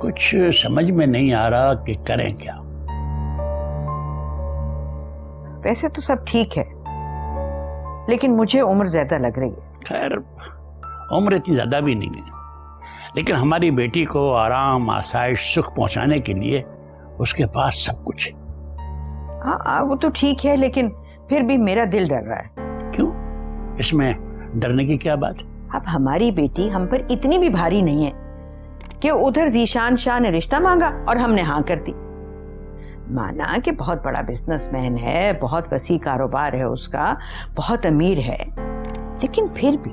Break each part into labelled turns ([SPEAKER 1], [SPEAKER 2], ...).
[SPEAKER 1] کچھ سمجھ میں نہیں آ رہا کہ کریں کیا.
[SPEAKER 2] ویسے تو سب ٹھیک ہے لیکن مجھے عمر زیادہ لگ رہی ہے.
[SPEAKER 1] خیر عمر اتنی زیادہ بھی نہیں ہے، لیکن ہماری بیٹی کو آرام آسائش سکھ پہنچانے کے لیے اس کے پاس سب کچھ ہے.
[SPEAKER 2] ہاں وہ تو ٹھیک ہے لیکن پھر بھی میرا دل ڈر رہا ہے.
[SPEAKER 1] کیوں؟ اس میں ڈرنے کی کیا بات ہے؟
[SPEAKER 2] اب ہماری بیٹی ہم پر اتنی بھی بھاری نہیں ہے کہ ادھر ذیشان شاہ نے رشتہ مانگا اور ہم نے ہاں کر دی. مانا کہ بہت بڑا بزنس مین ہے، بہت وسیع کاروبار ہے اس کا، بہت امیر ہے، لیکن پھر بھی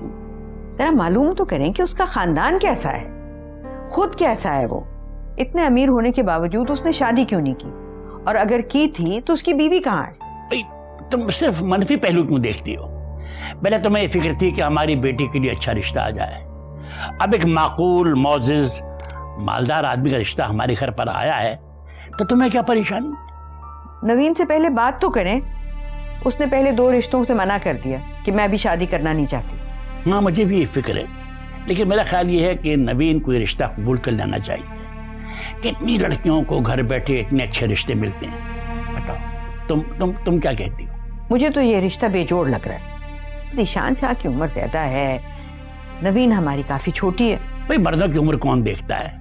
[SPEAKER 2] ذرا معلوم تو کریں کہ اس کا خاندان کیسا ہے، خود کیسا ہے. وہ اتنے امیر ہونے کے باوجود اس نے شادی کیوں نہیں کی، اور اگر کی تھی تو اس کی بیوی کہاں ہے؟
[SPEAKER 1] تم صرف منفی پہلو کیوں دیکھتی ہو؟ پہلے تمہیں یہ فکر تھی کہ ہماری بیٹی کے لیے اچھا رشتہ آ جائے. اب ایک معقول معزز مالدار آدمی کا رشتہ ہمارے گھر پر آیا ہے تو تمہیں کیا پریشانی؟
[SPEAKER 2] نوین سے پہلے بات تو کریں. اس نے پہلے 2 رشتوں سے منع کر دیا کہ میں ابھی شادی کرنا نہیں چاہتی.
[SPEAKER 1] ہاں مجھے بھی یہ فکر ہے، لیکن میرا خیال یہ ہے کہ نوین کو یہ رشتہ قبول کر لینا چاہیے. کتنی لڑکیوں کو گھر بیٹھے اتنے اچھے رشتے ملتے ہیں. بتاؤ تم کیا کہتی ہو؟
[SPEAKER 2] مجھے تو یہ رشتہ بے جوڑ لگ رہا ہے. ذیشان شاہ کی عمر زیادہ ہے، نوین ہماری کافی چھوٹی ہے.
[SPEAKER 1] بھئی مردوں کی عمر کون دیکھتا ہے؟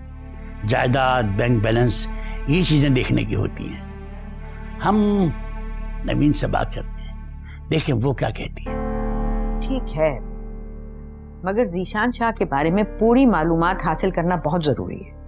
[SPEAKER 1] جائیداد، بینک بیلنس، یہ چیزیں دیکھنے کی ہوتی ہیں. ہم نوین سے بات کرتے ہیں، دیکھیں وہ کیا کہتی ہے.
[SPEAKER 2] ٹھیک ہے، مگر ذیشان شاہ کے بارے میں پوری معلومات حاصل کرنا بہت ضروری ہے.